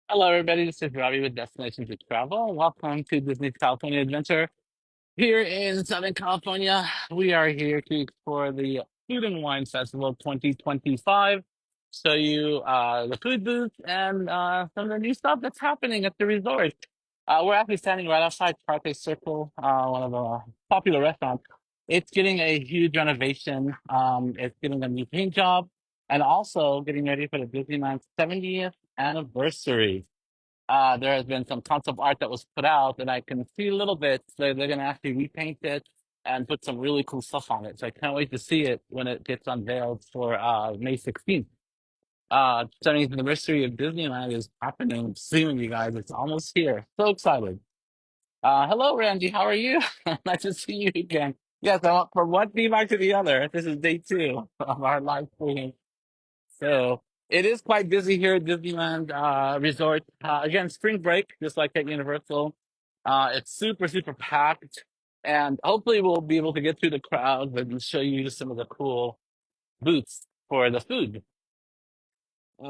Hello, everybody. This is Robbie with Destination to Travel. Welcome to Disney's California Adventure. Here in Southern California, we are here to explore the Food and Wine Festival 2025. Show you the food booths and some of the new stuff that's happening at the resort. We're actually standing right outside Parque Circle, one of the popular restaurants. It's getting a huge renovation. It's getting a new paint job and also getting ready for the Disneyland 70th anniversary. There has been some concept art that was put out, and I can see a little bit. So they're going to actually repaint it and put some really cool stuff on it. So I can't wait to see it when it gets unveiled for May 16th. 70th anniversary of Disneyland is happening soon, you guys. It's almost here. So excited. Hello, Randy. How are you? Nice to see you again. Yes, I went from one theme park to the other. This is day two of our live stream. So it is quite busy here at Disneyland Resort. Again, spring break, just like at Universal. It's super packed, and hopefully we'll be able to get through the crowd and show you some of the cool booths for the food.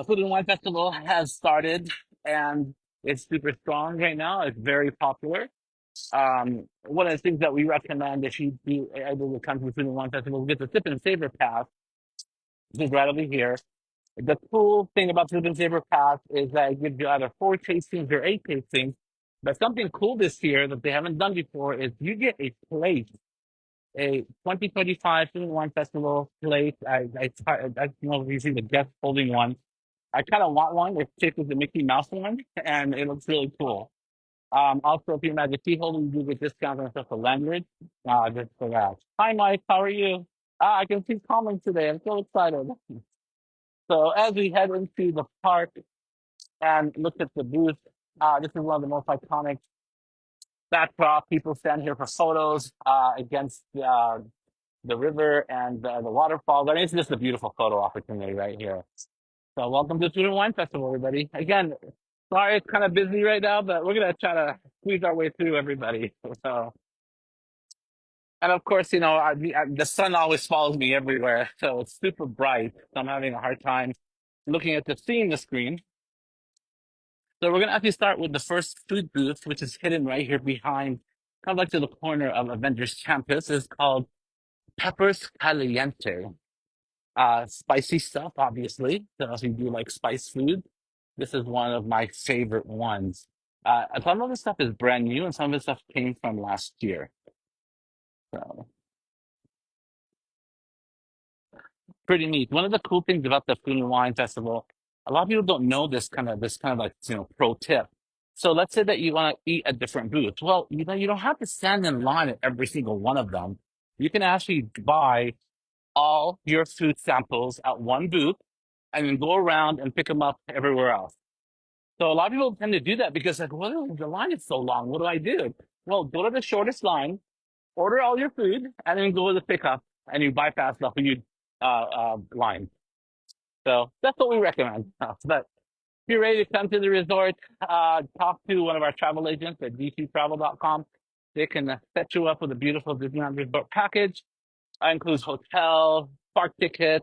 Food and Wine Festival has started, and it's super strong right now. It's very popular. One of the things that we recommend if you be able to come to the Food and Wine Festival is get the Sip and Savor Pass, which is right over here. The cool thing about Food and Savor Pass is that it gives you either four tastings or eight tastings. But something cool this year that they haven't done before is you get a plate, a 2025 Food and Wine Festival plate. I don't know if you see the guest holding one. I kind of want one. It's shaped as the Mickey Mouse one, and it looks really cool. Also, if you're Magic Key holder, you do get discounts on stuff for lanyard. Just for that. Hi, Mike. How are you? I can see comments today. I'm so excited. So as we head into the park and look at the booth, this is one of the most iconic backdrop. People stand here for photos against the river and the waterfalls. I mean, it's just a beautiful photo opportunity right here. So welcome to the Food and Wine Festival, everybody. Again, sorry it's kind of busy right now, but we're gonna try to squeeze our way through everybody. So, and of course, the sun always follows me everywhere, so it's super bright. So I'm having a hard time looking at the seeing the screen. So we're gonna actually start with the first food booth, which is hidden right here behind, kind of like to the corner of Avengers Campus. It's called Peppers Caliente. Spicy stuff, obviously. So if you do like spice food, this is one of my favorite ones. Some of the stuff is brand new, and some of the stuff came from last year. So pretty neat. One of the cool things about the Food and Wine Festival, a lot of people don't know this kind of like pro tip. So let's say that you want to eat a different booth. Well, you don't have to stand in line at every single one of them. You can actually buy all your food samples at one booth and then go around and pick them up everywhere else. So a lot of people tend to do that because like, well, the line is so long. What do I do? Well, go to the shortest line, order all your food, and then go to the pickup, and you bypass the food line. So that's what we recommend. But if you're ready to come to the resort, talk to one of our travel agents at dctravel.com. They can set you up with a beautiful Disneyland Resort package. That includes hotel, park ticket,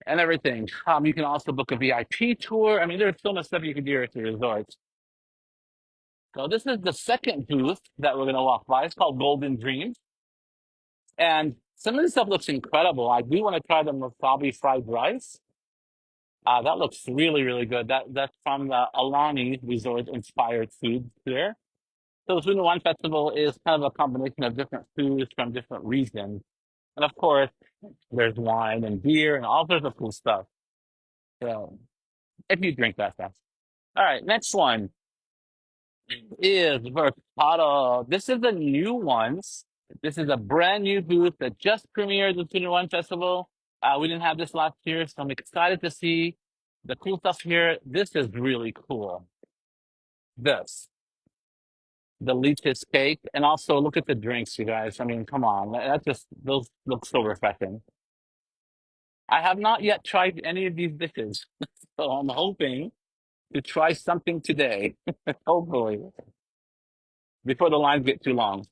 and everything. You can also book a VIP tour. I mean, there's so much stuff you can do at the resort. So this is the second booth that we're going to walk by. It's called Golden Dreams. And some of this stuff looks incredible. I do want to try the wasabi fried rice. That looks really good. That's from the Alani Resort inspired food there. So the Food and Wine Festival is kind of a combination of different foods from different regions. And of course, there's wine and beer and all sorts of cool stuff. So if you drink that stuff. All right, next one is Mercado. This is a new one. This is a brand new booth that just premiered the Food and Wine Festival. We didn't have this last year, so I'm excited to see the cool stuff here. This is really cool. This, the leeches cake, and also look at the drinks, you guys. I mean, come on, those look so refreshing. I have not yet tried any of these dishes, so I'm hoping to try something today. Hopefully, before the lines get too long.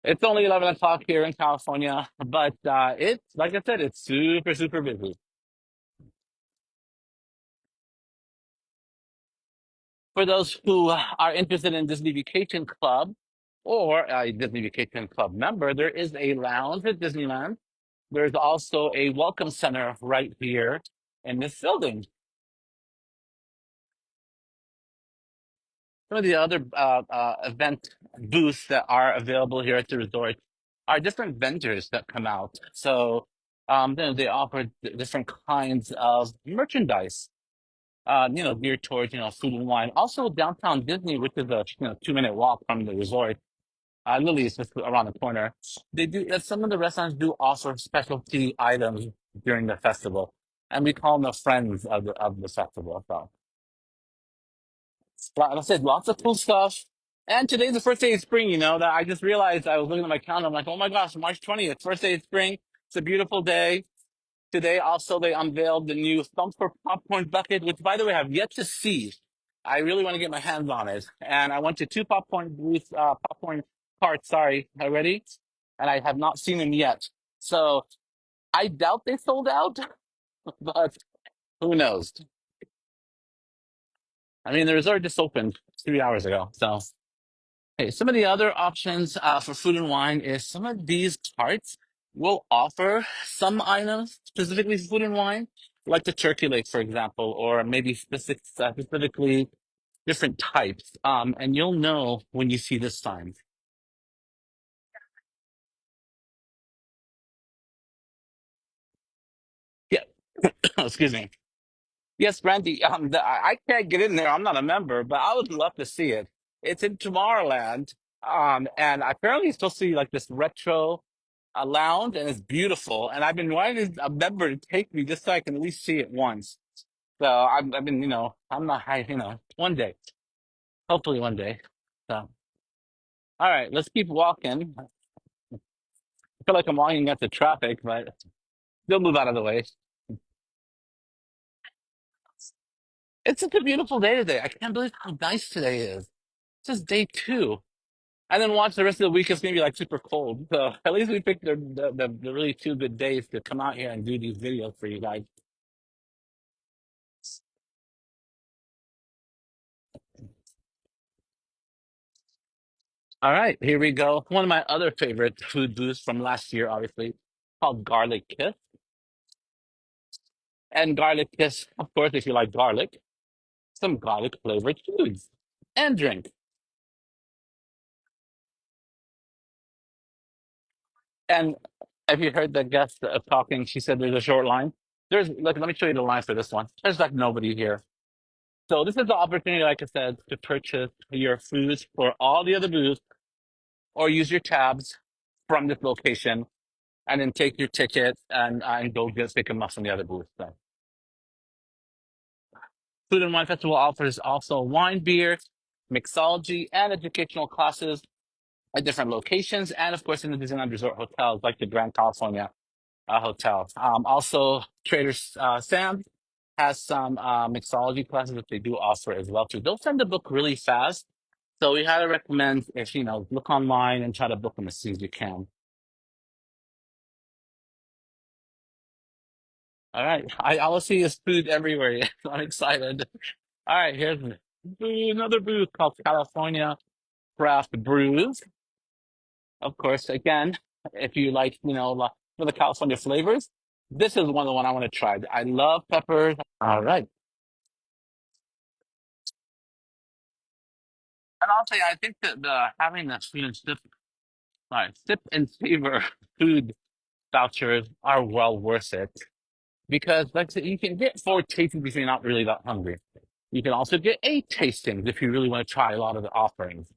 It's only 11 o'clock here in California, but it's like I said, it's super busy. For those who are interested in Disney Vacation Club or a Disney Vacation Club member, there is a lounge at Disneyland. There's also a welcome center right here in this building. Some of the other event booths that are available here at the resort are different vendors that come out. So they offer different kinds of merchandise, geared towards, food and wine. Also, downtown Disney, which is a 2-minute walk from the resort. Lily is just around the corner. They do. Some of the restaurants do offer specialty items during the festival, and we call them the friends of the festival. So, like I said, lots of cool stuff. And today's the first day of spring. That I just realized. I was looking at my calendar. I'm like, oh my gosh, March 20th, first day of spring. It's a beautiful day. Today, also, they unveiled the new Thumper popcorn bucket, which, by the way, I have yet to see. I really want to get my hands on it. And I went to two popcorn carts, sorry, already, and I have not seen them yet. So I doubt they sold out, but who knows? I mean, the resort just opened 3 hours ago. So, hey, some of the other options for food and wine is some of these carts will offer some items specifically for food and wine, like the turkey leg, for example, or maybe specifically different types. And you'll know when you see this sign. Yeah, excuse me. Yes, Randy. I can't get in there. I'm not a member, but I would love to see it. It's in Tomorrowland, and apparently it's supposed to be like this retro lounge, and it's beautiful. And I've been wanting a member to take me just so I can at least see it once. So I've been, I'm not high, one day, hopefully one day. So, all right, let's keep walking. I feel like I'm walking at the traffic, but still move out of the way. It's such a beautiful day today. I can't believe how nice today is. It's just day two. And then watch the rest of the week. It's gonna be like super cold. So at least we picked the really two good days to come out here and do these videos for you guys. All right, here we go. One of my other favorite food booths from last year, obviously, called Garlic Kiss. And Garlic Kiss, of course, if you like garlic, some garlic flavored foods and drink. And if you heard the guest talking, she said there's a short line. Let me show you the line for this one. There's like nobody here. So this is the opportunity, like I said, to purchase your foods for all the other booths or use your tabs from this location and then take your ticket and go just pick them up from the other booth. So Food and Wine Festival offers also wine, beer, mixology, and educational classes at different locations, and of course in the Disneyland Resort hotels like the Grand California Hotel. Also, Trader Sam has some mixology classes that they do offer as well too. They'll tend to book really fast, so we highly recommend if look online and try to book them as soon as you can. All right, I will see is food everywhere. I'm excited. All right, here's another booth called California Craft Brews. Of course, again, if you like, for the California flavors, this is one I want to try. I love peppers. All right. And I'll say, I think that having the sip and savor food vouchers are well worth it because, like I said, you can get four tastings if you're not really that hungry. You can also get eight tastings if you really want to try a lot of the offerings.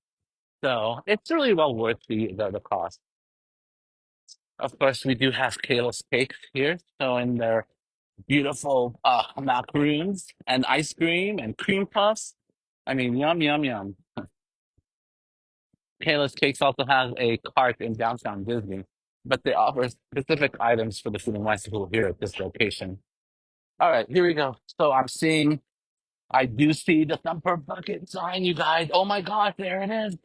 So it's really well worth the cost. Of course, we do have Kayla's cakes here. So in their beautiful macaroons and ice cream and cream puffs. I mean, yum, yum, yum. Kayla's Cakes also has a cart in downtown Disney, but they offer specific items for the food and wine people here at this location. All right, here we go. So I do see the Thumper Bucket sign, you guys. Oh my gosh, there it is.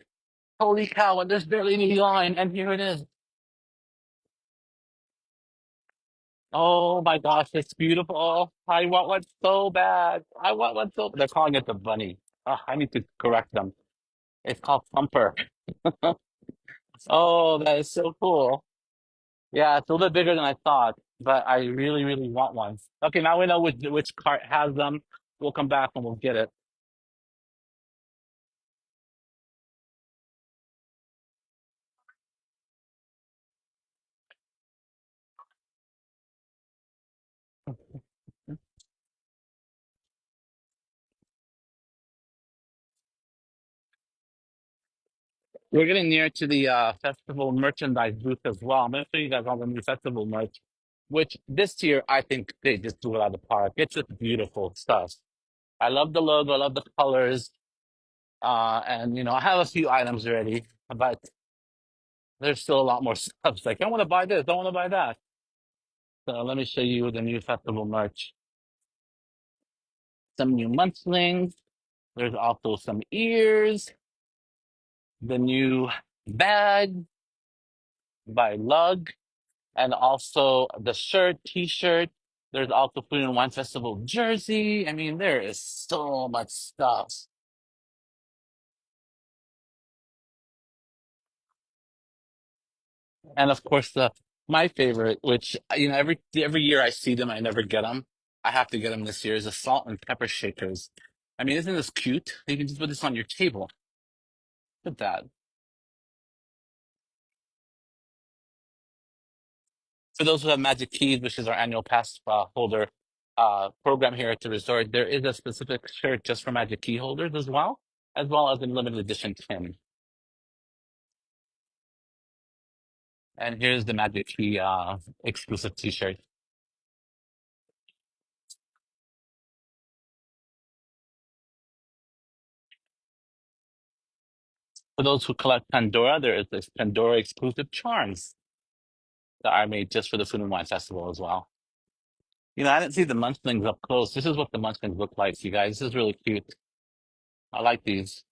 Holy cow, and there's barely any line, and here it is. Oh my gosh, it's beautiful. I want one so bad. I want one so They're calling it the bunny. Oh, I need to correct them. It's called Thumper. Oh, that is so cool. Yeah, it's a little bit bigger than I thought, but I really, really want one. Okay, now we know which cart has them. We'll come back and we'll get it. We're getting near to the festival merchandise booth as well. I'm gonna show you guys all the new festival merch, which this year I think they just do it out of the park. It's just beautiful stuff. I love the logo, I love the colors, and I have a few items already, but there's still a lot more stuff. It's like I want to buy this, I want to buy that. So let me show you the new festival merch. Some new munchlings. There's also some ears, the new bag by Lug, and also the shirt, t-shirt. There's also Food and Wine Festival jersey. I mean, there is so much stuff. And of course, the my favorite, which every year I see them, I never get them. I have to get them this year. Is the salt and pepper shakers. I mean, isn't this cute? You can just put this on your table. Look at that. For those who have Magic Keys, which is our annual pass holder program here at the resort, there is a specific shirt just for Magic Key holders as well as a limited edition tin. And here's the Magic Key exclusive T-shirt. For those who collect Pandora, there is this Pandora exclusive charms that are made just for the Food and Wine Festival as well. I didn't see the Munchlings up close. This is what the Munchlings look like, you guys. This is really cute. I like these.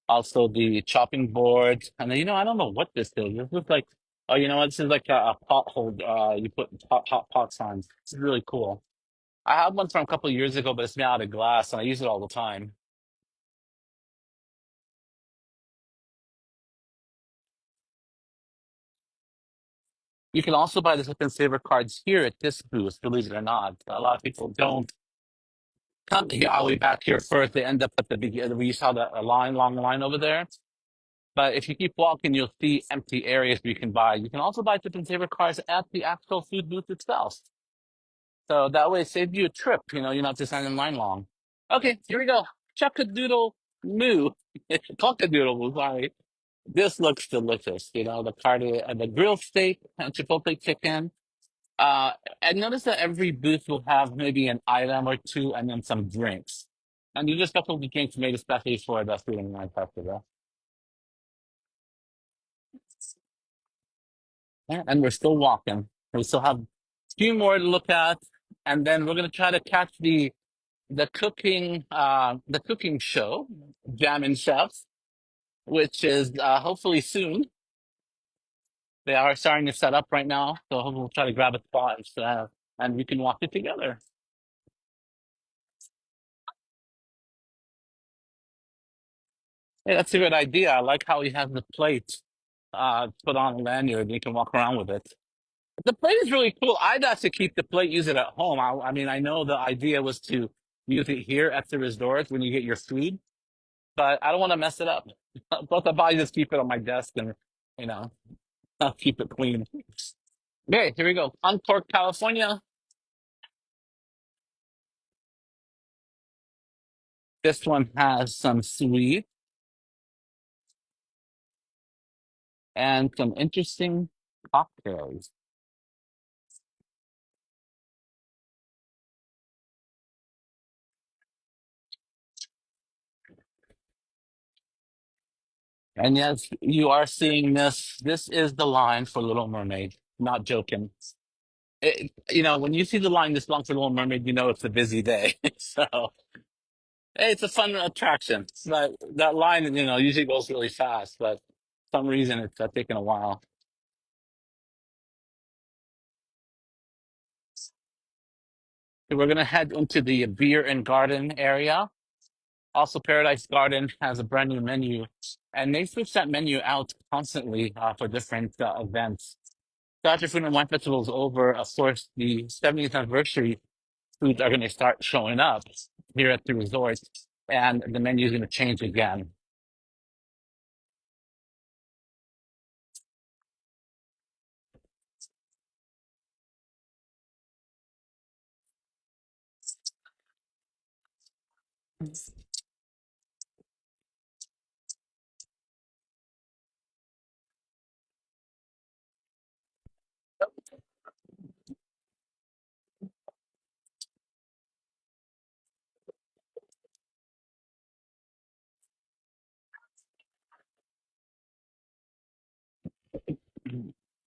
Also, the chopping board. And then, I don't know what this is. This looks like, oh, you know what? This is like a pot hold. You put hot pots on. This is really cool. I had one from a couple of years ago, but it's made out of glass, and I use it all the time. You can also buy the Sip and Savor cards here at this booth, believe it or not. A lot of people don't come here all the way back here first. They end up at the beginning. We saw the a long line over there. But if you keep walking, you'll see empty areas where you can buy. You can also buy Sip and Savor cards at the actual food booth itself. So that way it saves you a trip. You don't have to stand in line long. Okay, here we go. Chuck-a-doodle moo. Cock-a-doodle moo, sorry. This looks delicious. The grilled steak and chipotle chicken. And notice that every booth will have maybe an item or two and then some drinks. And these are specialty drinks made especially for the Food and Wine Festival. Yeah, and we're still walking. We still have a few more to look at, and then we're gonna try to catch the cooking show, Jam and Chefs, which is hopefully soon. They are starting to set up right now, so hopefully we'll try to grab a spot and we can watch it together. Hey, that's a good idea. I like how he has the plate put on a lanyard and you can walk around with it. The plate is really cool. I'd actually keep the plate, use it at home. I mean, I know the idea was to use it here at the resort when you get your food, but I don't want to mess it up. Plus, I'll probably just keep it on my desk and, you know, I'll keep it clean. Okay, here we go. Uncork, California. This one has some sweet and some interesting cocktails. And yes, you are seeing this. This is the line for Little Mermaid. Not joking. When you see the line this long for Little Mermaid, you know it's a busy day. So, hey, it's a fun attraction. That line, usually goes really fast, but for some reason it's taking a while. So we're gonna head into the beer and garden area. Also, Paradise Garden has a brand new menu, and they switch that menu out constantly for different events. So after Food and Wine Festival is over, of course, the 70th anniversary foods are going to start showing up here at the resort, and the menu is going to change again.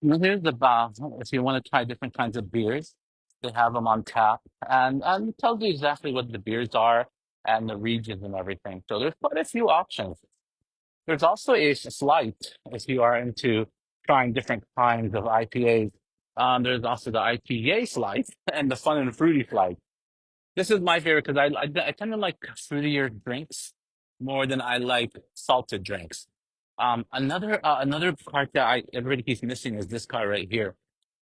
Now here's the bar. If you want to try different kinds of beers, they have them on tap, and it tells you exactly what the beers are and the regions and everything. So there's quite a few options. There's also a flight if you are into trying different kinds of IPAs. There's also the IPA flight and the fun and fruity flight. This is my favorite because I tend to like fruitier drinks more than I like salted drinks. Another part that everybody keeps missing is this card right here.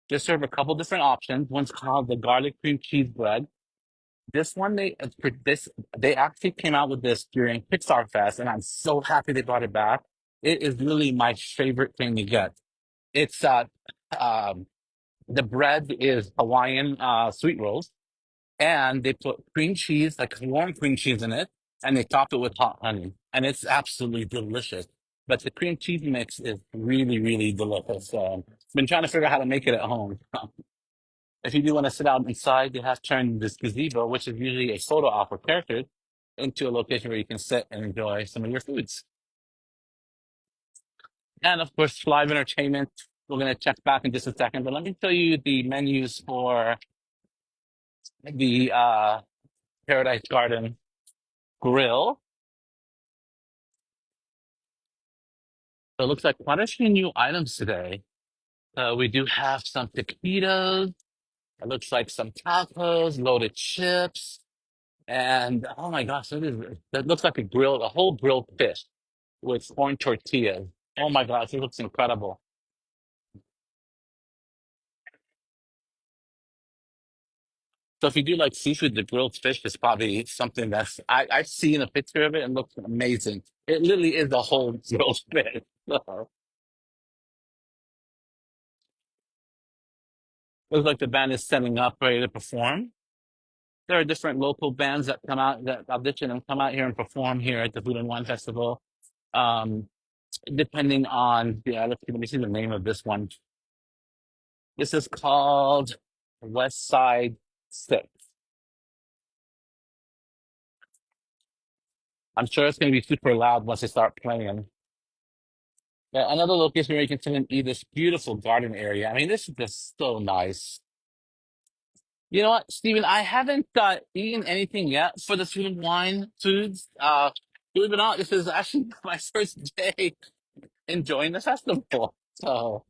They serve a couple different options. One's called the garlic cream cheese bread. This one for this they actually came out with this during Pixar Fest, and I'm so happy they brought it back. It is really my favorite thing to get. It's um the bread is Hawaiian sweet rolls, and they put cream cheese, like warm cream cheese in it, and they top it with hot honey, and it's absolutely delicious. But the cream cheese mix is really, really delicious. So been trying to figure out how to make it at home. If you do want to sit out inside, you have to turn this gazebo, which is usually a photo op for characters, into a location where you can sit and enjoy some of your foods. And of course, live entertainment. We're going to check back in just a second, but let me show you the menus for the Paradise Garden Grill. So it looks like quite a few new items today. We do have some taquitos. It looks like some tacos, loaded chips, and oh my gosh, that looks like a whole grilled fish with corn tortillas. Oh my gosh, it looks incredible. So if you do like seafood, the grilled fish is probably something I've seen a picture of it and looks amazing. It literally is a whole grilled fish. So, looks like the band is setting up, ready to perform. There are different local bands that come out that audition and come out here and perform here at the Food and Wine Festival. Um, depending on let me see the name of this one. This is called West Side Six. I'm sure it's going to be super loud once they start playing. Yeah, another location where you can sit and eat this beautiful garden area. I mean, this is just so nice. You know what, Stephen? I haven't eaten anything yet for the Food and Wine foods. Believe it or not, this is actually my first day enjoying the festival. So,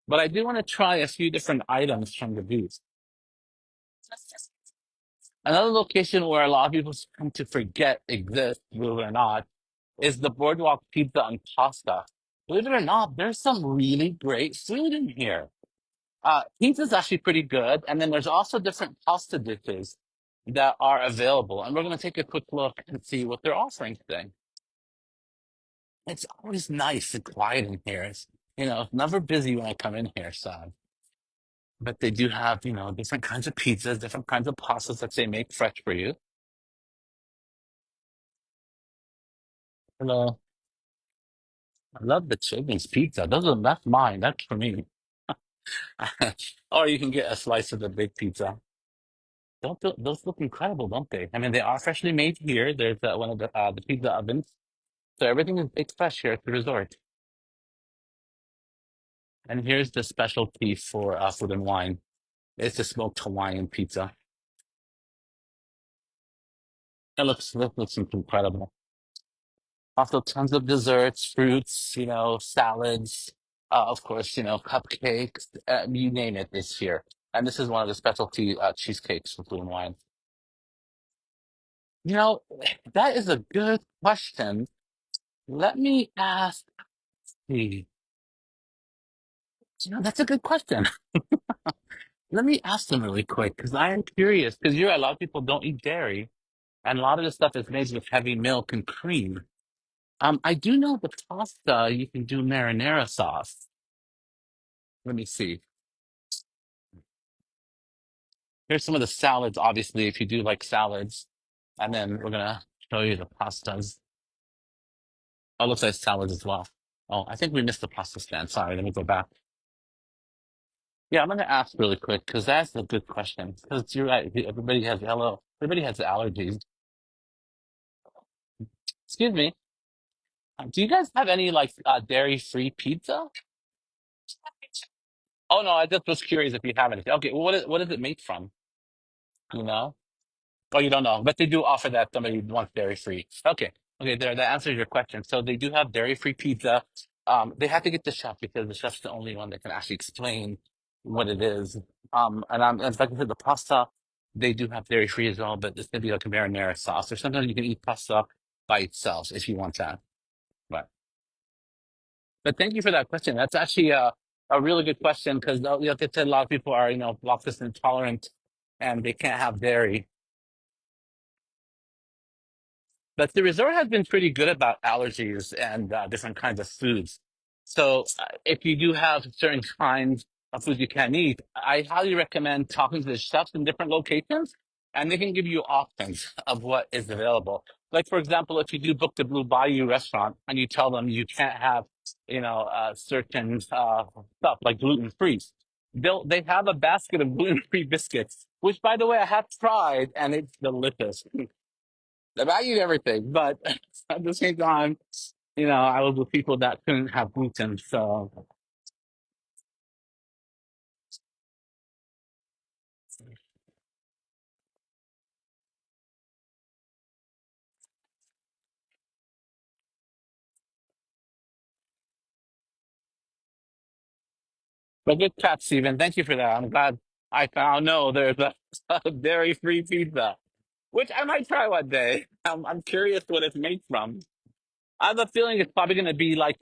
but I do want to try a few different items from the booth. Another location where a lot of people come to forget exists, believe it or not, is the Boardwalk Pizza and Pasta. Believe it or not, there's some really great food in here. Pizza's actually pretty good, and then there's also different pasta dishes that are available. And we're going to take a quick look and see what they're offering today. It's always nice and quiet in here. It's never busy when I come in here, so. But they do have, different kinds of pizzas, different kinds of pastas that they make fresh for you. Hello. I love the children's pizza. That's mine. That's for me. Or you can get a slice of the big pizza. Those look incredible, don't they? I mean, they are freshly made here. There's one of the pizza ovens. So everything is baked fresh here at the resort. And here's the specialty for Food and Wine. It's the smoked Hawaiian pizza. That looks incredible. Also, tons of desserts, fruits, salads, of course, cupcakes, you name it, it's here. And this is one of the specialty cheesecakes for Food and Wine. You know, that is a good question. Let me ask the, that's a good question. Let me ask them really quick because I am curious because you're a lot of people don't eat dairy and a lot of the stuff is made with heavy milk and cream. I do know the pasta you can do marinara sauce. Let me see. Here's some of the salads, obviously, if you do like salads. And then we're gonna show you the pastas. Oh, it looks like salads as well. Oh, I think we missed the pasta stand. Sorry, let me go back. Yeah, I'm gonna ask really quick because that's a good question. Because you're right, everybody has allergies. Excuse me. Do you guys have any like dairy-free pizza? Oh no, I just was curious if you have anything. Okay, well, what is it made from? You know? Oh, you don't know, but they do offer that somebody wants dairy free. Okay, okay, there that answers your question. So they do have dairy free pizza. They have to get the chef because the chef's the only one that can actually explain what it is. And like I said, the pasta they do have dairy free as well, but it's gonna be like a marinara sauce, or sometimes you can eat pasta by itself if you want that. But thank you for that question. That's actually a really good question because, like I said, a lot of people are, lactose intolerant and they can't have dairy. But the resort has been pretty good about allergies and different kinds of foods. So if you do have certain kinds of foods you can't eat, I highly recommend talking to the chefs in different locations, and they can give you options of what is available. Like for example, if you do book the Blue Bayou restaurant and you tell them you can't have, certain stuff like gluten free, they have a basket of gluten free biscuits, which by the way I have tried and it's delicious. I eat everything, but at the same time, I was with people that couldn't have gluten. So, but good catch, Stephen. Thank you for that. I'm glad I found no, there's a dairy-free pizza, which I might try one day. I'm curious what it's made from. I have a feeling it's probably going to be like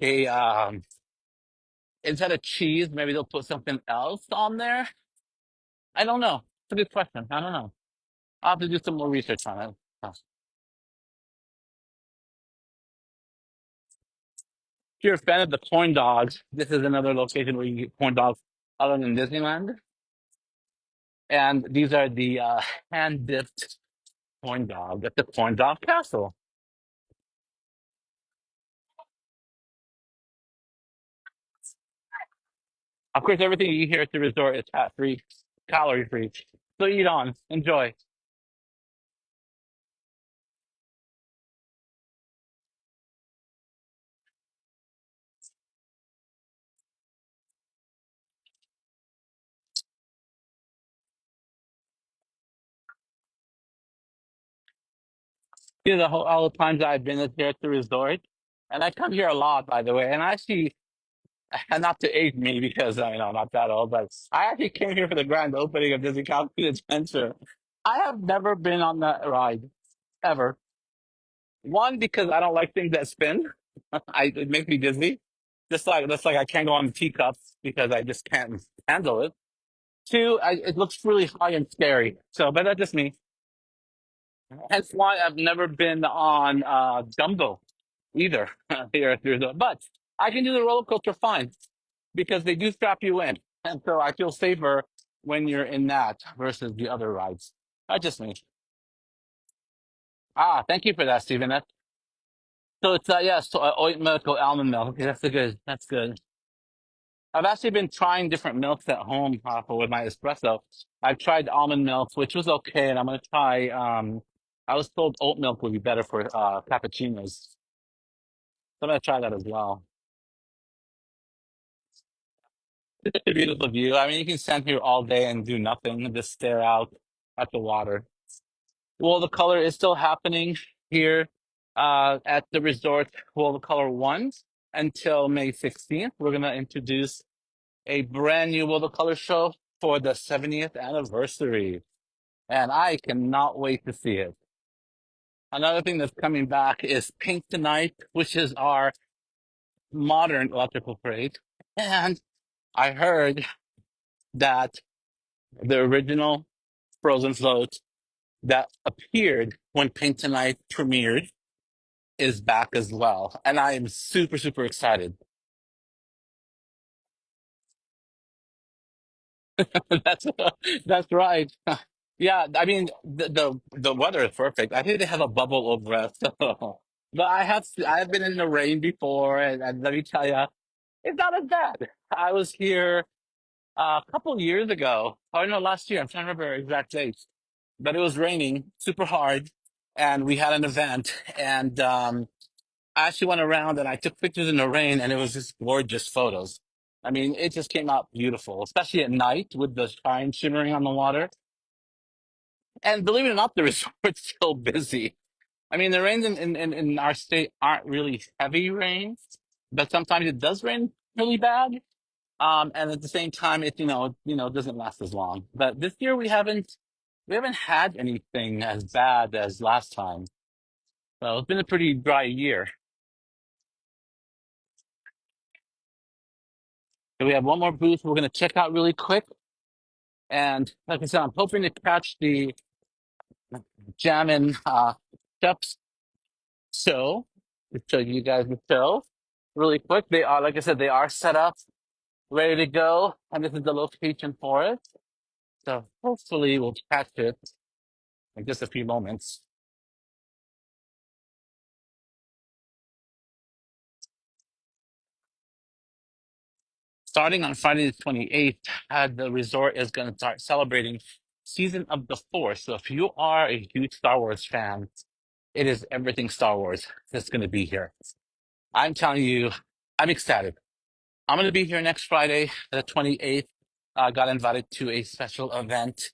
instead of cheese, maybe they'll put something else on there. I don't know. It's a good question. I don't know. I'll have to do some more research on it. If you're a fan of the corn dogs, this is another location where you can get corn dogs other than Disneyland. And these are the hand dipped corn dog at the corn dog castle. Of course, everything you eat here at the resort is fat free, calorie free. So eat on, enjoy. All the times I've been here at the resort, and I come here a lot, by the way. And I actually, and not to age me because I'm not that old, but I actually came here for the grand opening of Disney California Adventure. I have never been on that ride ever. One because I don't like things that spin. It makes me dizzy. Just like I can't go on the teacups because I just can't handle it. Two, it looks really high and scary. So, but that's just me. Hence why I've never been on Dumbo either here at the resort. But I can do the roller coaster fine because they do strap you in, and so I feel safer when you're in that versus the other rides. That's just me. Ah, thank you for that, Stephen. So it's so oat milk or almond milk. Okay, that's good. That's good. I've actually been trying different milks at home with my espresso. I've tried almond milk, which was okay, and I'm gonna try. I was told oat milk would be better for cappuccinos, so I'm gonna try that as well. It's a beautiful view. I mean, you can stand here all day and do nothing, and just stare out at the water. Well, the color is still happening here at the resort. Well, the color one until May 16th. We're gonna introduce a brand new World of Color show for the 70th anniversary. And I cannot wait to see it. Another thing that's coming back is Pink Tonight, which is our modern electrical parade. And I heard that the original Frozen float that appeared when Pink Tonight premiered is back as well. And I am super, super excited. That's that's right. Yeah, I mean the weather is perfect. I think they have a bubble over us. But I've been in the rain before, and let me tell you, it's not as bad. I was here a couple years ago, or no, last year. I'm trying to remember exact dates, but it was raining super hard, and we had an event, and I actually went around and I took pictures in the rain, and it was just gorgeous photos. I mean, it just came out beautiful, especially at night with the shine shimmering on the water. And believe it or not, the resort's still busy. I mean, the rains in our state aren't really heavy rains, but sometimes it does rain really bad. And at the same time, it doesn't last as long. But this year we haven't had anything as bad as last time. So it's been a pretty dry year. So we have one more booth we're gonna check out really quick. And like I said, I'm hoping to catch the Jammin' Chefs show to show you guys the show really quick. They are, like I said, they are set up, ready to go, and this is the location for it. So hopefully we'll catch it in just a few moments. Starting on Friday the 28th, the resort is going to start celebrating Season of the Force. So if you are a huge Star Wars fan, it is everything Star Wars that's going to be here. I'm telling you, I'm ecstatic. I'm going to be here next Friday, the 28th. Got invited to a special event.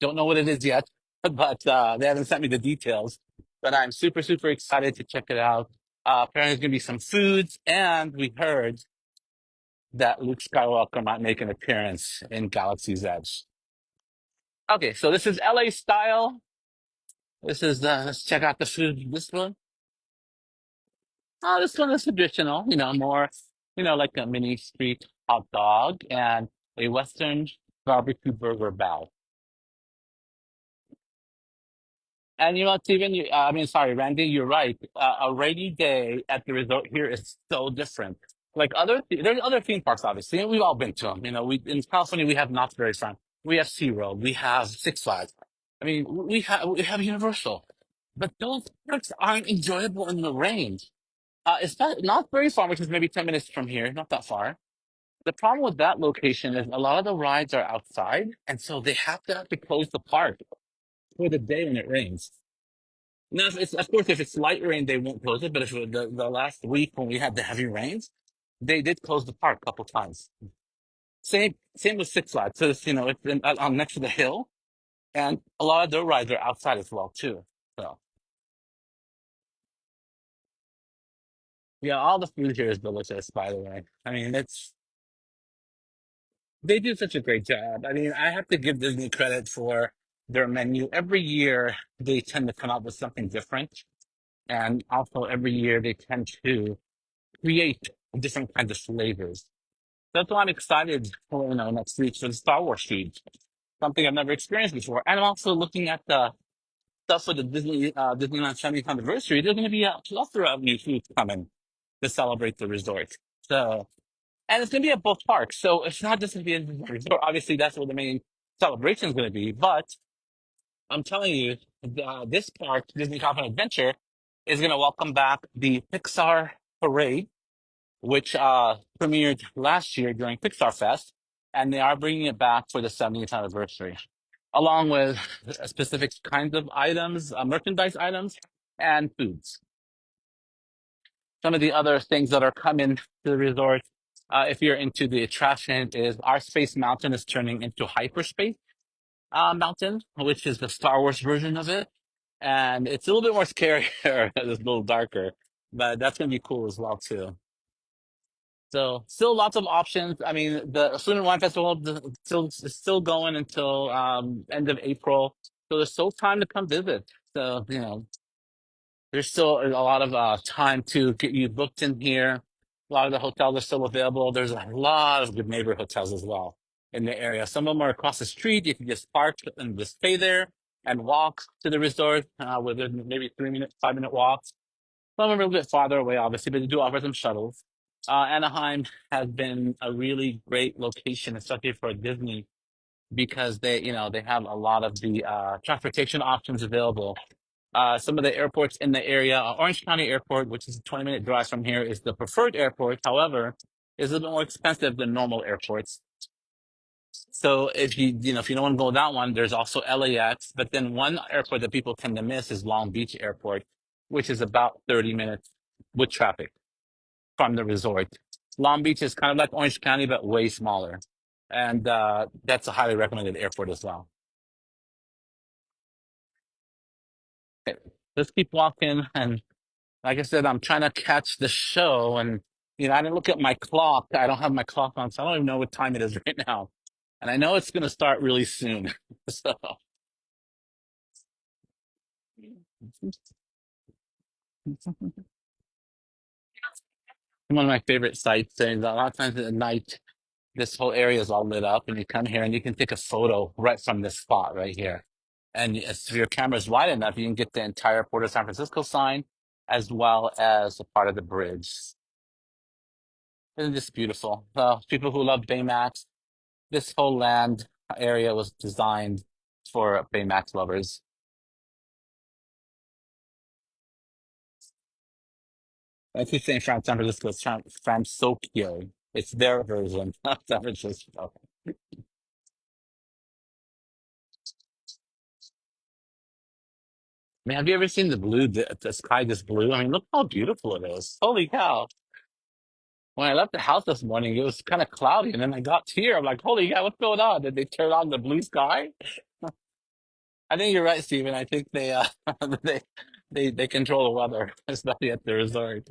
Don't know what it is yet, but they haven't sent me the details. But I'm super, super excited to check it out. Apparently, there's going to be some foods, and we heard that Luke Skywalker might make an appearance in Galaxy's Edge. Okay, so this is LA style. This is let's check out the food. This one. Oh, this one is traditional, more, like a mini street hot dog and a Western barbecue burger bowl. And Steven, sorry, Randy, you're right. A rainy day at the resort here is so different. Like there's other theme parks, obviously, and we've all been to them. We in California we have Knott's Berry Farm, we have SeaWorld, we have Six Flags. I mean, we have Universal, but those parks aren't enjoyable in the rain. It's not very far, which is maybe 10 minutes from here, not that far. The problem with that location is a lot of the rides are outside, and so they have to close the park for the day when it rains. Now, if it's, of course, if it's light rain, they won't close it. But if the last week when we had the heavy rains, they did close the park a couple times. Same with Six Flags. So it's on next to the hill, and a lot of their rides are outside as well too. So yeah, all the food here is delicious. By the way, I mean they do such a great job. I mean, I have to give Disney credit for their menu. Every year they tend to come out with something different, and also every year they tend to create different kinds of flavors. That's why I'm excited for next week for the Star Wars feed. Something I've never experienced before. And I'm also looking at the stuff for the Disneyland 70th anniversary. There's going to be a plethora of new foods coming to celebrate the resort. So, and it's going to be at both parks. So it's not just going to be a Disney resort. Obviously, that's where the main celebration is going to be. But I'm telling you, this park, Disney California Adventure, is going to welcome back the Pixar Parade, which premiered last year during Pixar Fest, and they are bringing it back for the 70th anniversary, along with specific kinds of items, merchandise items, and foods. Some of the other things that are coming to the resort, if you're into the attraction, is our Space Mountain is turning into Hyperspace Mountain, which is the Star Wars version of it. And it's a little bit more scarier, it's a little darker, but that's going to be cool as well, too. So still lots of options. I mean, the Food and Wine Festival is still going until end of April. So there's still time to come visit. So There's still a lot of time to get you booked in here. A lot of the hotels are still available. There's a lot of good neighborhood hotels as well in the area. Some of them are across the street. You can just park and just stay there and walk to the resort within maybe 3 minute, 5 minute walks. Some of them are a little bit farther away, obviously, but they do offer some shuttles. Anaheim has been a really great location, especially for Disney, because they have a lot of the transportation options available. Some of the airports in the area, Orange County Airport, which is a 20-minute drive from here, is the preferred airport. However, is a little bit more expensive than normal airports. So if you don't want to go that one, there's also LAX. But then one airport that people tend to miss is Long Beach Airport, which is about 30 minutes with traffic from the resort. Long Beach is kind of like Orange County, but way smaller. And that's a highly recommended airport as well. Okay, let's keep walking. And like I said, I'm trying to catch the show. And, I didn't look at my clock. I don't have my clock on, so I don't even know what time it is right now. And I know it's going to start really soon. So, one of my favorite sites. And a lot of times at night, this whole area is all lit up, and you come here and you can take a photo right from this spot right here. And if your camera is wide enough, you can get the entire Port of San Francisco sign as well as a part of the bridge. Isn't this beautiful? People who love Baymax, this whole land area was designed for Baymax lovers. I keep saying San Francisco, it's Tokyo. It's their version of San Francisco. I mean, have you ever seen the blue, the sky this blue? I mean, look how beautiful it is. Holy cow. When I left the house this morning, it was kind of cloudy, and then I got here. I'm like, holy cow, what's going on? Did they turn on the blue sky? I think you're right, Stephen. I think they they they control the weather, especially at the resort.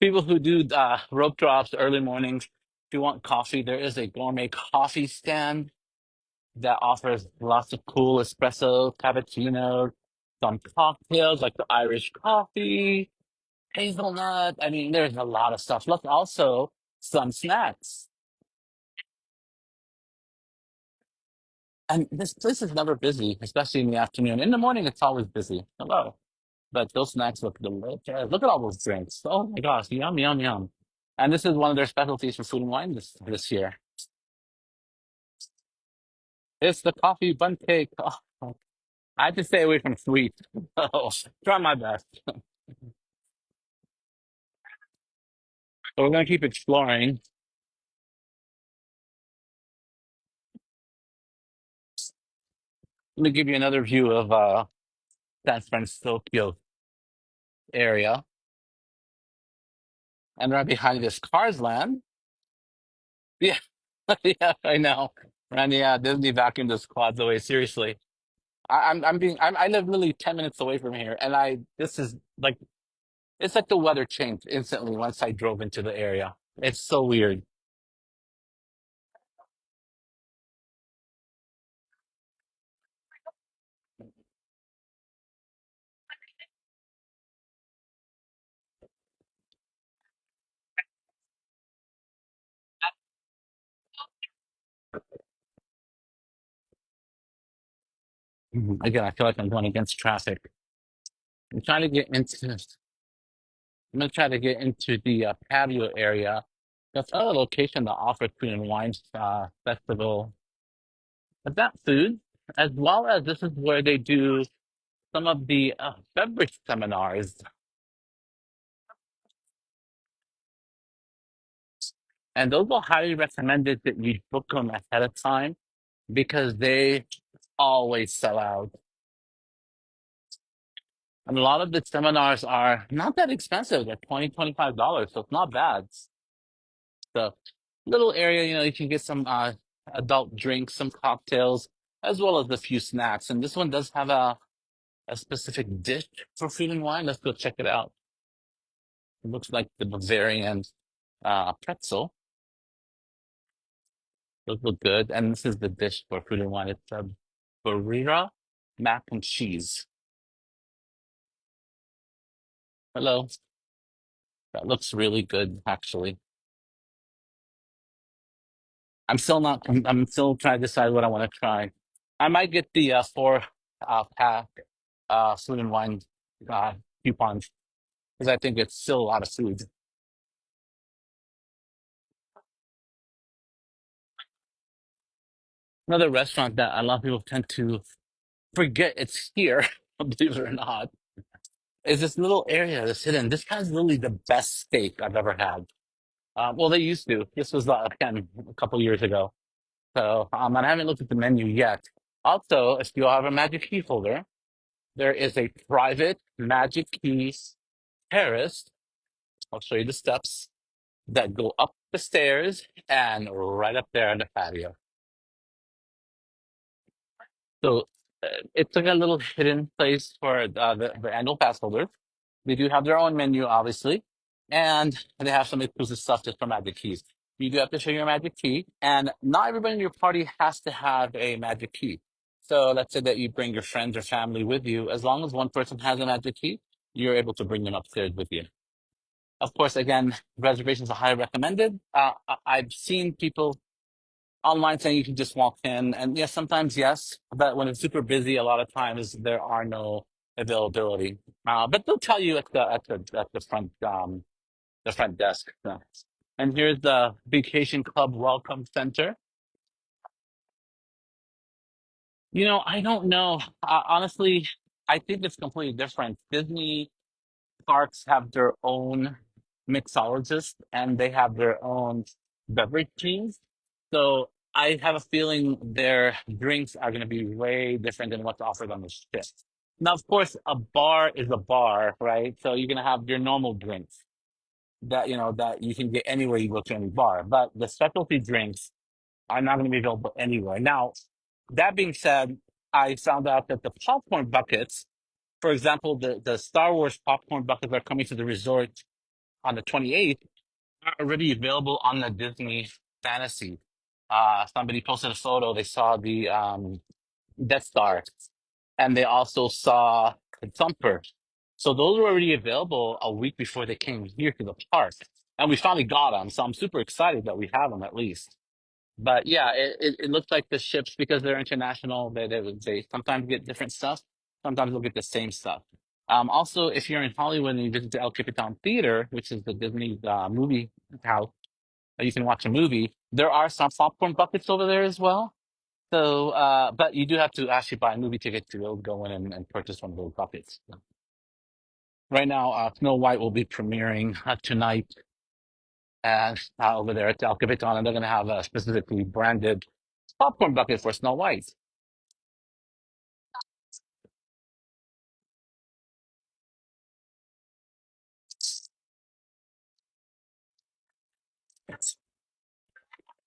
People who do rope drops early mornings, if you want coffee, there is a gourmet coffee stand that offers lots of cool espresso, cappuccino, some cocktails like the Irish coffee, hazelnut. I mean, there's a lot of stuff. Look, also some snacks. And this place is never busy, especially in the afternoon. In the morning, it's always busy. Hello. But those snacks look delicious. Look at all those drinks. Oh my gosh, yum, yum, yum. And this is one of their specialties for food and wine this year. It's the coffee bun cake. Oh, I have to stay away from sweet. Oh, try my best. So we're gonna keep exploring. Let me give you another view of San Francisco area. And right behind this Cars Land. Yeah, yeah, I know. And yeah, Disney vacuumed the squads away. Seriously, I live literally 10 minutes away from here, and this is like it's like the weather changed instantly once I drove into the area. It's so weird. Again, I feel like I'm going against traffic. I'm trying to get into. I'm gonna try to get into the patio area. That's another location that offers food and wine festival. But that food, as well as this is where they do some of the beverage seminars. And those are highly recommended that you book them ahead of time because they always sell out. And a lot of the seminars are not that expensive. They're $20, $25, so it's not bad. The little area, you can get some adult drinks, some cocktails, as well as a few snacks. And this one does have a specific dish for food and wine. Let's go check it out. It looks like the Bavarian pretzel. Those look good. And this is the dish for food and wine. It's a burrito mac and cheese. Hello. That looks really good, actually. I'm still trying to decide what I want to try. I might get the four pack food and wine uh, coupons because I think it's still a lot of food. Another restaurant that a lot of people tend to forget it's here, believe it or not, is this little area that's hidden. This has really the best steak I've ever had. Well, they used to. This was again a couple years ago. So and I haven't looked at the menu yet. Also, if you have a Magic Key holder, there is a private Magic Key terrace. I'll show you the steps that go up the stairs and right up there in the patio. So it's like a little hidden place for the annual pass holders. They do have their own menu, obviously, and they have some exclusive stuff just for Magic Keys. You do have to show your Magic Key, and not everybody in your party has to have a Magic Key. So let's say that you bring your friends or family with you. As long as one person has a Magic Key, you're able to bring them upstairs with you. Of course, again, reservations are highly recommended. I've seen people online saying you can just walk in, and yes, sometimes yes, but when it's super busy, a lot of times there are no availability. But they'll tell you at the front desk. And here's the Vacation Club Welcome Center. I don't know. Honestly, I think it's completely different. Disney parks have their own mixologists and they have their own beverage teams. So I have a feeling their drinks are going to be way different than what's offered on the ship. Now, of course, a bar is a bar, right? So you're going to have your normal drinks that you can get anywhere you go to any bar. But the specialty drinks are not going to be available anywhere. Now, that being said, I found out that the popcorn buckets, for example, the Star Wars popcorn buckets are coming to the resort on the 28th, are already available on the Disney Fantasy. Somebody posted a photo. They saw the Death Star, and they also saw the Thumper. So those were already available a week before they came here to the park, and we finally got them. So I'm super excited that we have them at least. But yeah, it looks like the ships, because they're international, they sometimes get different stuff. Sometimes they'll get the same stuff. Also, if you're in Hollywood and you visit the El Capitan Theater, which is the Disney movie house, you can watch a movie. There are some popcorn buckets over there as well. So, but you do have to actually buy a movie ticket to go in and purchase one of those buckets. Right now, Snow White will be premiering tonight and over there at El Capitan, and they're going to have a specifically branded popcorn bucket for Snow White.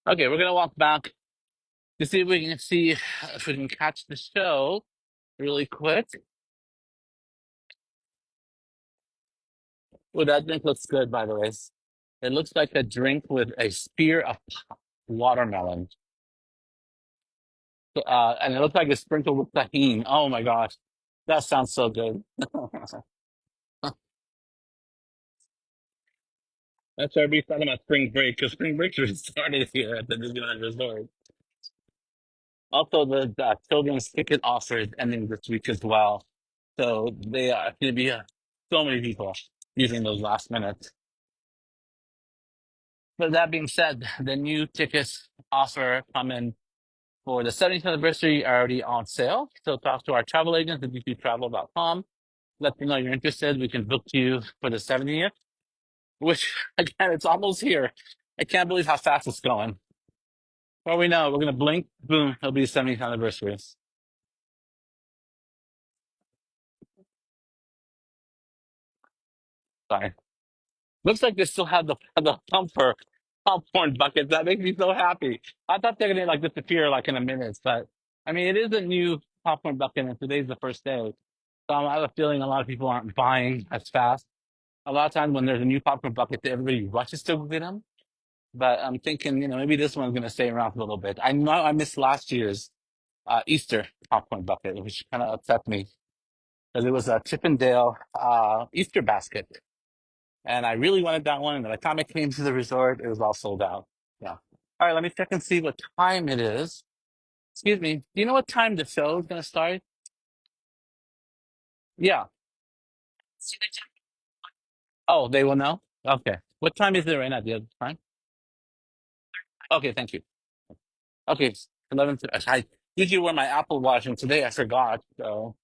Okay, we're gonna walk back to see if we can catch the show really quick. Oh, that drink looks good, by the way. It looks like a drink with a spear of watermelon. And it looks like it's sprinkled with tahini. Oh my gosh, that sounds so good. That's why we're talking about spring break, because spring break just started here at the Disneyland Resort. Also, the children's ticket offer is ending this week as well. So they are going to be so many people using those last minutes. But that being said, the new tickets offer coming for the 70th anniversary are already on sale. So talk to our travel agents at dctravel.com. Let them know you're interested. We can book you for the 70th, which again, it's almost here. I can't believe how fast it's going. Well, we know we're going to blink, boom, it'll be the 70th anniversary. Sorry. Looks like they still have the pumper popcorn bucket. That makes me so happy. I thought they're gonna like disappear like in a minute, but I mean it is a new popcorn bucket and today's the first day. So I have a feeling a lot of people aren't buying as fast. A lot of times when there's a new popcorn bucket, everybody rushes to go get them. But I'm thinking, maybe this one's gonna stay around for a little bit. I know I missed last year's Easter popcorn bucket, which kind of upset me. because it was a Chippendale Easter basket, and I really wanted that one. And by the time I came to the resort, it was all sold out. Yeah. All right, let me check and see what time it is. Excuse me. Do you know what time the show is going to start? Yeah. Oh, they will know? Okay. What time is it right now? Do you have time? Okay, thank you. Okay, 11. I usually wear my Apple Watch, and today I forgot. So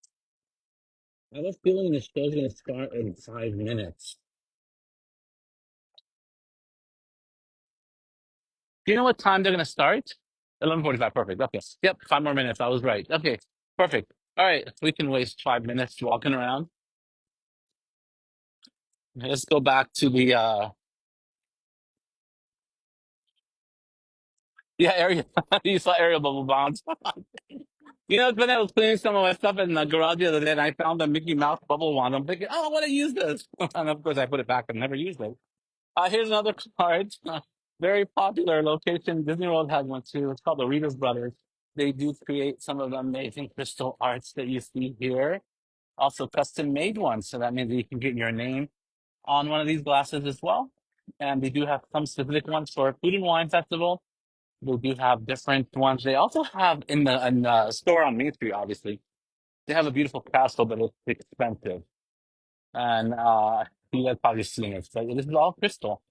I have a feeling the show's going to start in 5 minutes. Do you know what time they're going to start? 11:45. Perfect. Okay. Yep, 5 more minutes. I was right. Okay, perfect. All right, we can waste 5 minutes walking around. Let's go back to the yeah, area. You saw Ariel bubble bounce. You know, when I was cleaning some of my stuff in the garage the other day, and I found a Mickey Mouse bubble wand. I'm thinking, oh, I want to use this. And of course, I put it back and never used it. Here's another card. Very popular location. Disney World has one too. It's called the Reader's Brothers. They do create some of the amazing crystal arts that you see here. Also custom made ones. So that means that you can get your name on one of these glasses as well. And they do have some specific ones for Food and Wine Festival. They do have different ones. They also have in the store on Main Street, obviously. They have a beautiful castle, but it's expensive. And you guys probably seen it. So this is all crystal.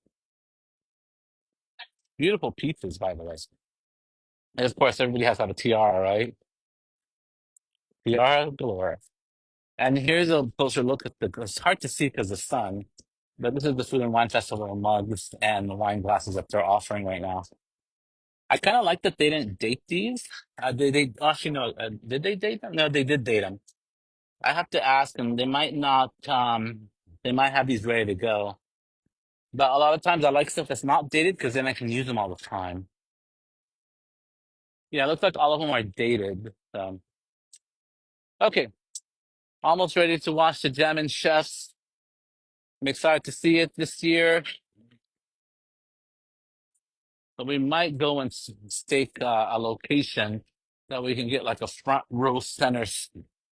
Beautiful pieces, by the way. And of course, everybody has to have a tiara, right? Tiara galore. And here's a closer look at the. It's hard to see because the sun, but this is the Food and Wine Festival mugs and the wine glasses that they're offering right now. I kind of like that they didn't date these. They actually no. Did they date them? No, they did date them. I have to ask them. They might not. They might have these ready to go. But a lot of times, I like stuff that's not dated because then I can use them all the time. Yeah, it looks like all of them are dated. So okay, almost ready to watch the German chefs. I'm excited to see it this year. So we might go and stake a location that we can get like a front row center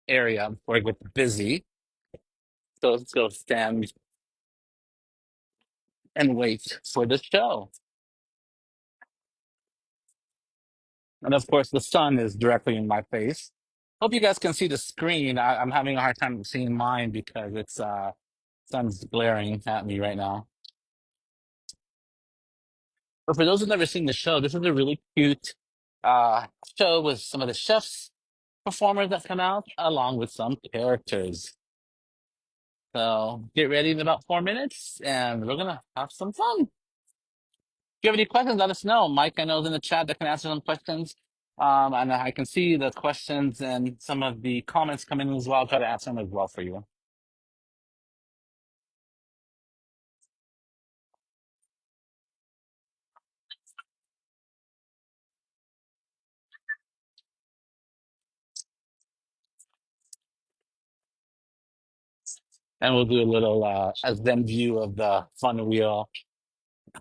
area where it gets busy. So let's go stand and wait for the show. And of course, the sun is directly in my face. Hope you guys can see the screen. I'm having a hard time seeing mine because it's sun's glaring at me right now. But for those who've never seen the show, this is a really cute uh, show with some of the chefs, performers that come out, along with some characters. So get ready in about 4 minutes, and we're gonna have some fun. If you have any questions, let us know. Mike, I know is in the chat that can answer some questions. And I can see the questions and some of the comments coming in as well. I'll try to answer them as well for you. And we'll do a little a Zen view of the fun wheel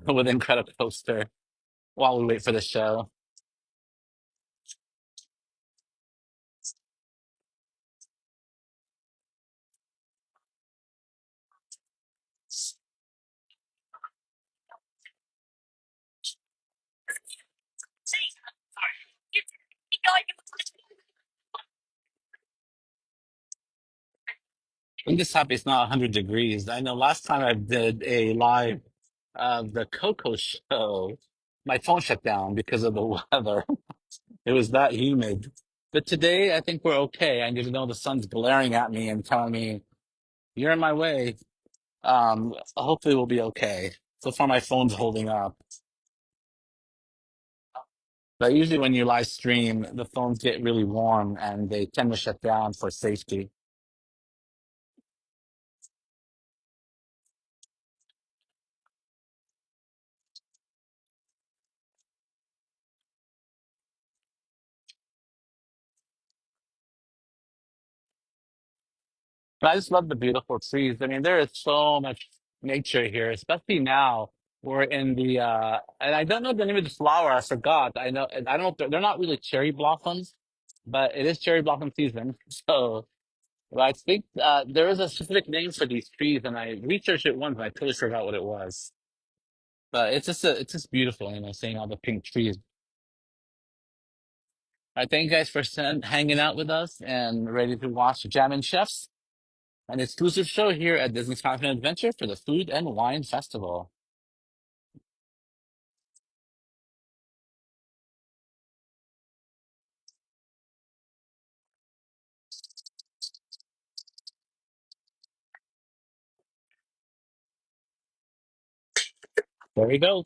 with Incredicoaster while we wait for the show. I'm just happy it's not 100 degrees. I know last time I did a live of the Coco show, my phone shut down because of the weather. It was that humid. But today, I think we're okay. And even though the sun's glaring at me and telling me, you're in my way, hopefully we'll be okay. So far, my phone's holding up. But usually when you live stream, the phones get really warm and they tend to shut down for safety. But I just love the beautiful trees. I mean, there is so much nature here, especially now. We're in the and I don't know the name of the flower. I forgot. I know. I don't know. If they're not really cherry blossoms, but it is cherry blossom season. So Well, I think there is a specific name for these trees, and I researched it once, and I totally forgot what it was. But it's just beautiful, seeing all the pink trees. I thank you guys for hanging out with us and ready to watch Jammin' Chefs, an exclusive show here at Disney's California Adventure for the Food and Wine Festival. There we go.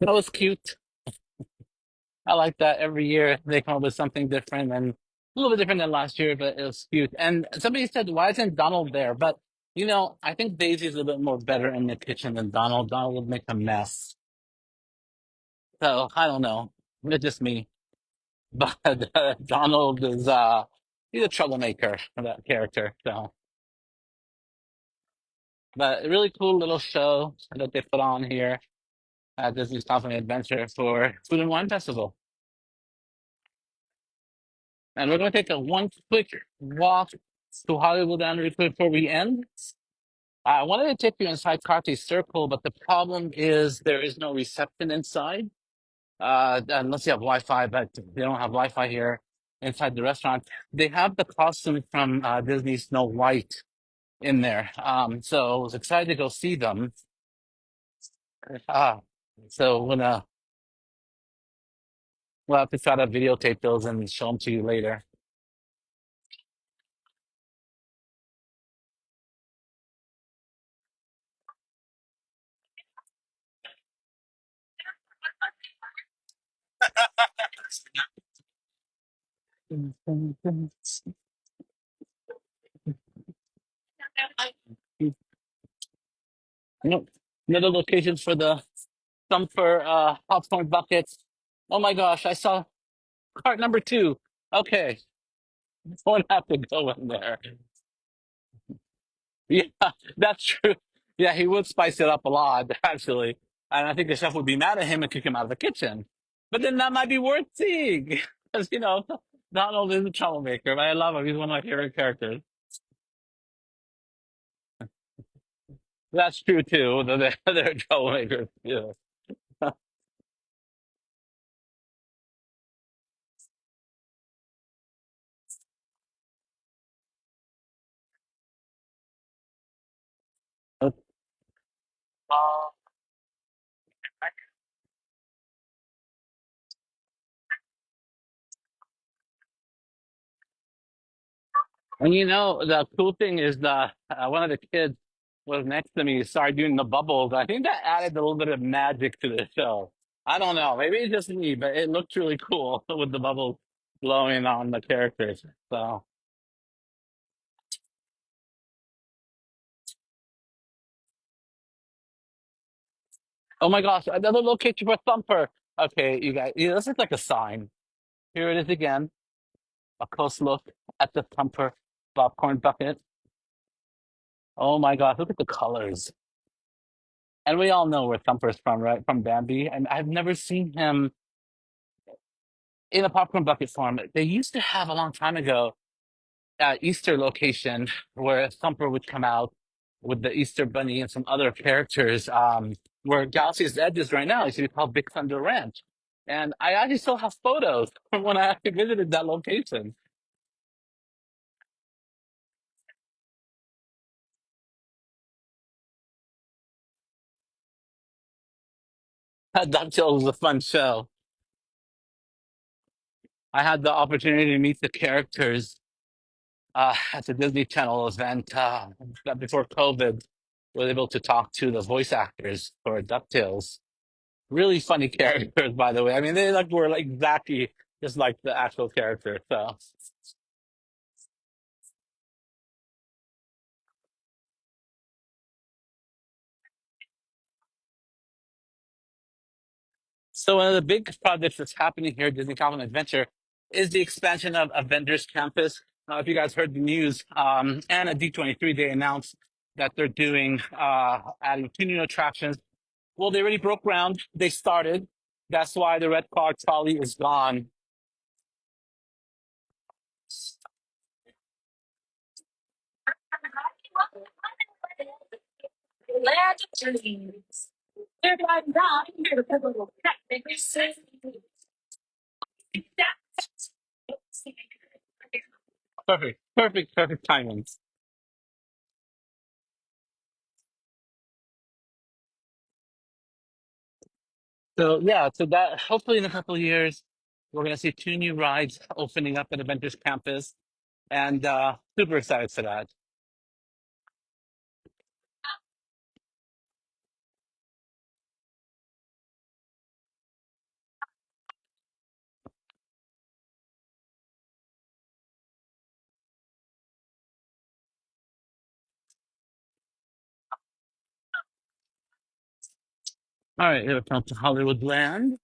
That was cute. I like that every year they come up with something different and a little bit different than last year, but it was cute. And somebody said, why isn't Donald there? But, I think Daisy's a little bit more better in the kitchen than Donald. Donald would make a mess. So I don't know. It's just me. But Donald is, he's a troublemaker, that character. So, but a really cool little show that they put on here at Disney's California Adventure for Food and Wine Festival. And we're going to take a one quick walk to Hollywood and before we end. I wanted to take you inside Carthy Circle, but the problem is there is no reception inside, unless you have Wi-Fi, but they don't have Wi-Fi here inside the restaurant. They have the costume from Disney Snow White in there. So I was excited to go see them. Uh, so we'll have to try to videotape those and show them to you later. Nope. Another location for the Thumper popcorn buckets. Oh my gosh, I saw cart number two. Okay, won't have to go in there. Yeah, that's true. Yeah, he would spice it up a lot, actually. And I think the chef would be mad at him and kick him out of the kitchen. But then that might be worth seeing. Because, Donald is a troublemaker, but I love him. He's one of my favorite characters. That's true, too. They're troublemakers, too. And the cool thing is that one of the kids was next to me, started doing the bubbles. I think that added a little bit of magic to the show. I don't know. Maybe it's just me, but it looked really cool with the bubbles blowing on the characters. So, oh my gosh, another location for Thumper. Okay, you guys, this is like a sign. Here it is again. A close look at the Thumper popcorn bucket. Oh my gosh, look at the colors. And we all know where Thumper's from, right? From Bambi. And I've never seen him in a popcorn bucket form. They used to have a long time ago Easter location where Thumper would come out with the Easter Bunny and some other characters. Where Galaxy's Edge is right now. It used to be called Big Thunder Ranch. And I actually still have photos from when I actually visited that location. DuckTales was a fun show. I had the opportunity to meet the characters at the Disney Channel event before COVID. Was able to talk to the voice actors for DuckTales. Really funny characters, by the way. I mean, they like were like exactly just like the actual character. So one of the big projects that's happening here at Disney California Adventure is the expansion of Avengers Campus. If you guys heard the news, and at D23 they announced that they're doing adding two new attractions. Well, they already broke ground. They started. That's why the red car trolley is gone. Perfect timing. So yeah, so that hopefully in a couple of years we're gonna see two new rides opening up at Avengers Campus, and super excited for that. All right, here we come to Hollywood Land.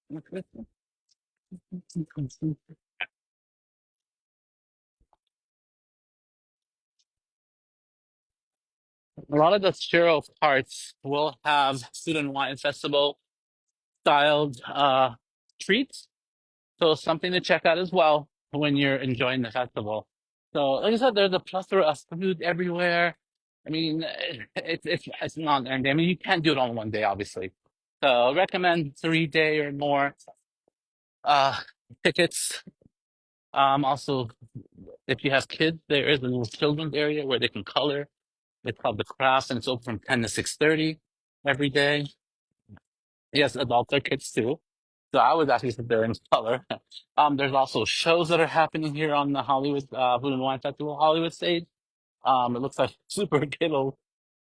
A lot of the Churro carts will have student wine festival styled treats. So something to check out as well when you're enjoying the festival. So like I said, there's a plethora of food everywhere. I mean, it's not ending. I mean, you can't do it all in one day, obviously. So I recommend 3 day or more uh tickets. Also, if you have kids, there is a little children's area where they can color. It's called the Crafts, and it's open from 10 to 6:30 every day. Yes, adults are kids too. So I was actually sit there in color. There's also shows that are happening here on the Hollywood Food and Wine Festival Hollywood stage. It looks like Super Kittle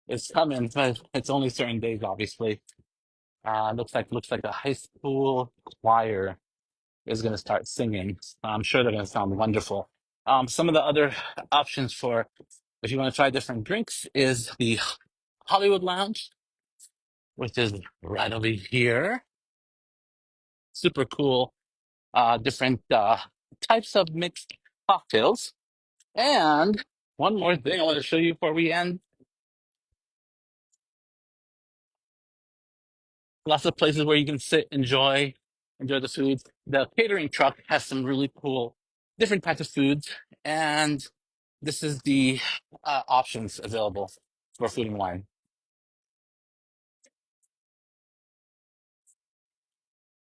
is coming, but it's only certain days, obviously. Looks like a high school choir is going to start singing. I'm sure they're going to sound wonderful. Some of the other options for if you want to try different drinks is the Hollywood Lounge, which is right over here. Super cool. Different types of mixed cocktails. And one more thing I want to show you before we end. Lots of places where you can sit, enjoy the food. The catering truck has some really cool different types of foods, and this is the options available for food and wine.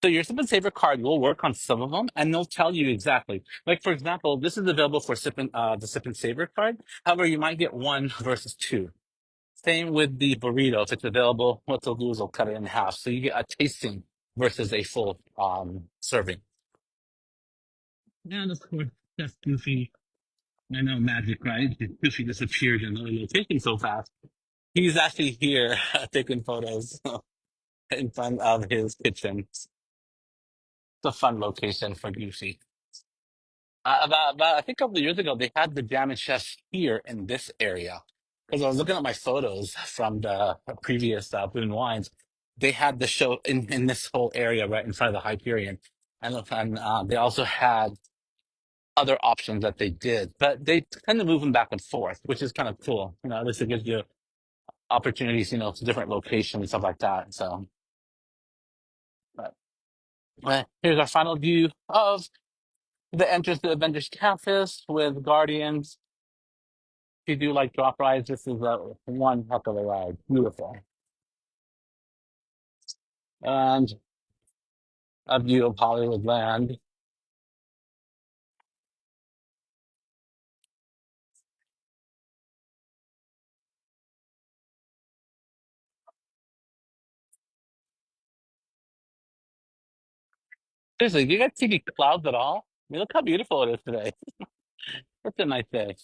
So your Sip and Savor card will work on some of them, and they'll tell you exactly. Like for example, this is available for the Sip and Savor card. However, you might get one versus two. Same with the burrito. If it's available, what they'll do is they'll cut it in half. So you get a tasting versus a full serving. And of course, that's Goofy. I know magic, right? Goofy disappeared in another location so fast. He's actually here taking photos in front of his kitchen. It's a fun location for Goofy. About I think a couple of years ago, they had the Jam and Chef here in this area. Because I was looking at my photos from the previous Food and Wines, they had the show in this whole area right in front of the Hyperion, and they also had other options that they did, but they tend to move them back and forth, which is kind of cool. At least it gives you opportunities, to different locations and stuff like that. So, but, here's our final view of the entrance to the Avengers Campus with Guardians. If you do like drop rides, this is one heck of a ride. Beautiful. And a view of Hollywood Land. Seriously, do you guys see the clouds at all? I mean, look how beautiful it is today. It's a nice day.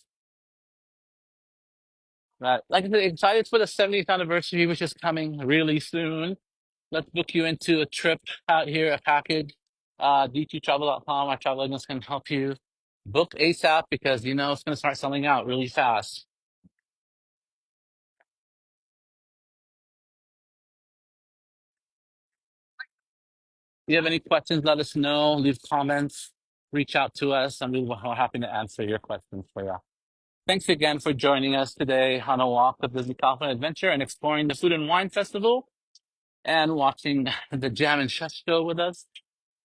Like I said, excited for the 70th anniversary, which is coming really soon. Let's book you into a trip out here, a package. D2travel.com, our travel agents can help you book ASAP because you know it's going to start selling out really fast. If you have any questions, let us know. Leave comments, reach out to us, and we're happy to answer your questions for you. Thanks again for joining us today on a walk of Disney California Adventure and exploring the Food and Wine Festival and watching the Jam and Chef show with us.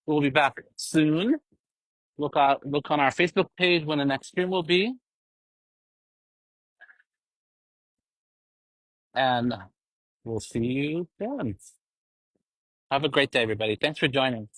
We'll be back soon. Look on our Facebook page when the next stream will be, and we'll see you then. Have a great day, everybody. Thanks for joining.